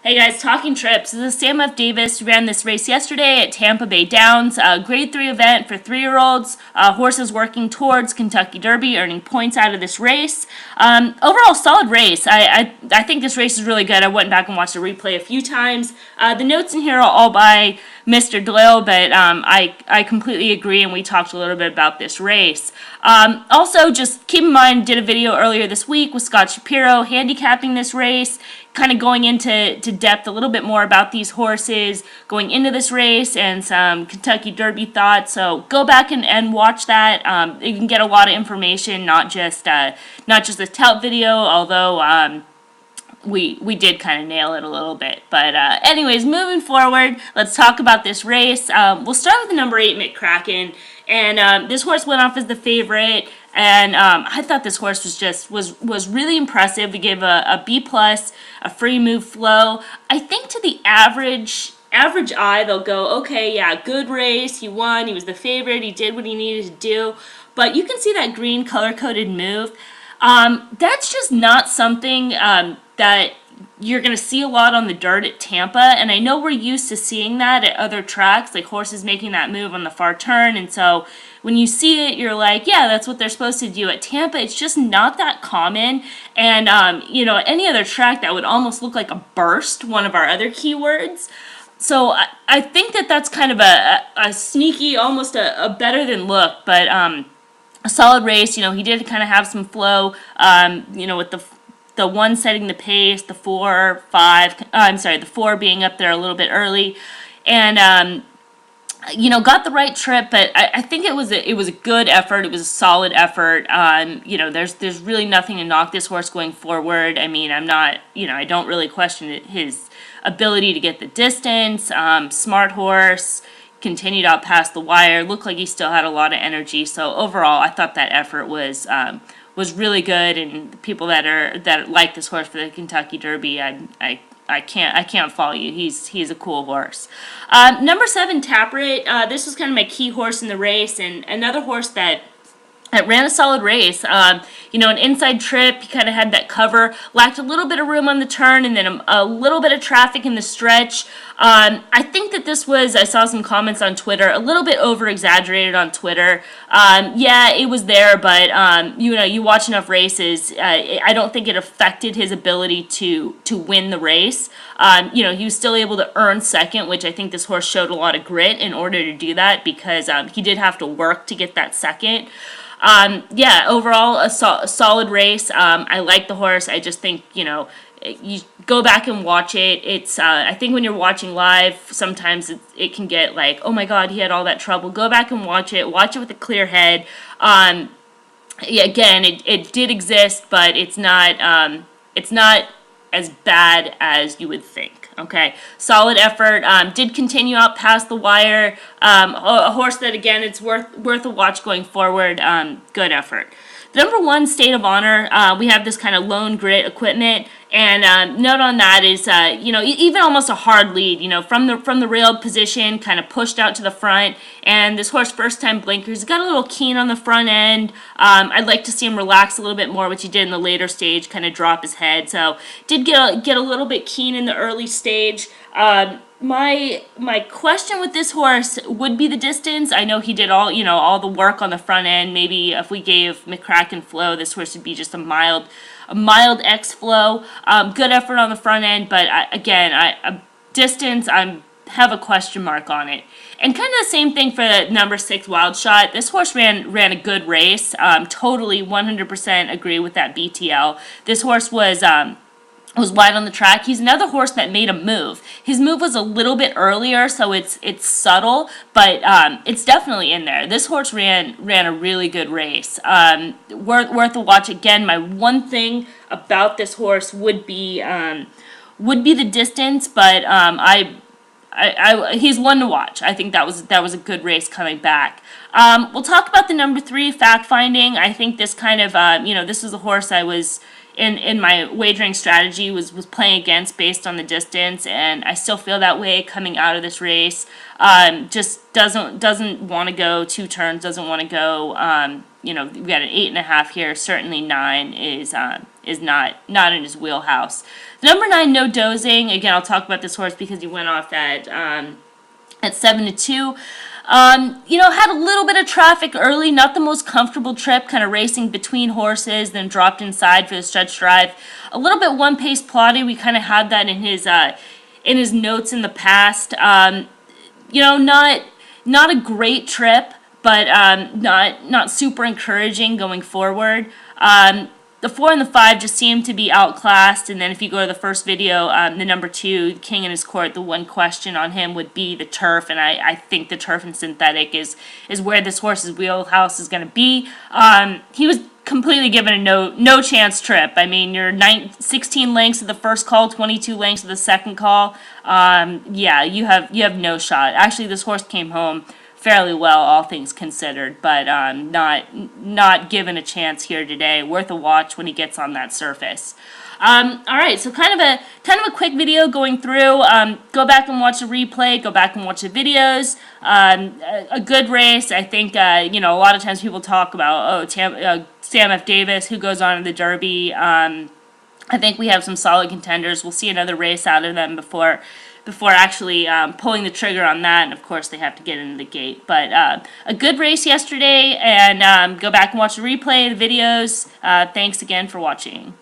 Hey guys, talking trips. This is Sam F. Davis. We ran this race yesterday at Tampa Bay Downs, a grade 3 event for 3-year-olds. Horses working towards Kentucky Derby, earning points out of this race. Overall, solid race. I think this race is really good. I went back and watched the replay a few times. The notes in here are all by Mr. Doyle, but I completely agree, and we talked a little bit about this race. Also, just keep in mind, did a video earlier this week with Scott Shapiro handicapping this race, kind of going into depth a little bit more about these horses going into this race and some Kentucky Derby thoughts. So go back and watch that. You can get a lot of information, not just a tout video, although we did kind of nail it a little bit. But anyways, moving forward, let's talk about this race. We'll start with the number 8, McCraken. And this horse went off as the favorite. And I thought this horse was really impressive. We gave a B+, a free move flow. I think to the average eye, they'll go, okay, yeah, good race. He won. He was the favorite. He did what he needed to do. But you can see that green color-coded move. That's just not something that you're going to see a lot on the dirt at Tampa, and I know we're used to seeing that at other tracks, like horses making that move on the far turn, and so when you see it, you're like, yeah, that's what they're supposed to do. At Tampa, it's just not that common, and, any other track that would almost look like a burst, one of our other keywords. So I think that's kind of a sneaky, almost a better than look, but a solid race. He did kind of have some flow, with the 1 setting the pace, the 4, 5, the 4 being up there a little bit early, and got the right trip. But I think it was a good effort. It was a solid effort. There's really nothing to knock this horse going forward. I mean, I don't really question his ability to get the distance. Smart horse, continued out past the wire. Looked like he still had a lot of energy. So overall, I thought that effort was really good, and the people that like this horse for the Kentucky Derby, I can't follow you. He's a cool horse. Number 7, Tapwrit. This was kind of my key horse in the race, and another horse that ran a solid race. An inside trip. He kind of had that cover, lacked a little bit of room on the turn, and then a little bit of traffic in the stretch. I think that this was, I saw some comments on Twitter, a little bit over-exaggerated on Twitter. Yeah, it was there, but, you watch enough races, I don't think it affected his ability to win the race. He was still able to earn second, which I think this horse showed a lot of grit in order to do that, because he did have to work to get that second. Overall, a solid race. I like the horse. I just think, you go back and watch it. It's, I think when you're watching live, sometimes it can get like, oh my God, he had all that trouble. Go back and watch it. Watch it with a clear head. Again, it did exist, but it's not as bad as you would think. Okay, solid effort. Did continue out past the wire. A horse that, again, it's worth a watch going forward. Good effort. The number 1, State of Honor. We have this kind of lone grit equipment, and note on that is, even almost a hard lead. From the rail position, kind of pushed out to the front, and this horse first time blinkers. Got a little keen on the front end. I'd like to see him relax a little bit more, which he did in the later stage, kind of drop his head. So did get a little bit keen in the early stage. My question with this horse would be the distance. I know he did all the work on the front end. Maybe if we gave McCraken flow, this horse would be just a mild X flow. Good effort on the front end, but distance, I have a question mark on it. And kind of the same thing for the number 6, Wild Shot. This horse ran a good race. Totally 100% agree with that BTL. This horse was wide on the track. He's another horse that made a move. His move was a little bit earlier, so it's subtle, but it's definitely in there. This horse ran a really good race. Worth a watch. Again, my one thing about this horse would be the distance, but he's one to watch. I think that was a good race coming back. We'll talk about the number 3, Fact Finding. I think this kind of this was a horse I was in my wagering strategy was playing against based on the distance, and I still feel that way coming out of this race. Just doesn't want to go 2 turns, doesn't want to go. We got an 8.5 here. Certainly 9 is not in his wheelhouse. Number 9, No Dozing. Again, I'll talk about this horse because he went off at 7-2. Had a little bit of traffic early, not the most comfortable trip, kind of racing between horses, then dropped inside for the stretch drive. A little bit one-pace plotty. We kind of had that in his notes in the past. Not a great trip, but not super encouraging going forward. The 4 and the 5 just seem to be outclassed, and then if you go to the first video, the number 2, King in his court, the one question on him would be the turf, and I think the turf and synthetic is where this horse's wheelhouse is going to be. He was completely given a no chance trip. I mean, you're 16 lengths of the first call, 22 lengths of the second call. You have no shot. Actually, this horse came home fairly well, all things considered, but not given a chance here today. Worth a watch when he gets on that surface. All right, so kind of a quick video going through. Go back and watch the replay. Go back and watch the videos. A good race. I think a lot of times people talk about Sam F. Davis, who goes on in the Derby. I think we have some solid contenders. We'll see another race out of them before actually pulling the trigger on that, and of course they have to get into the gate. But a good race yesterday, and go back and watch the replay, the videos. Thanks again for watching.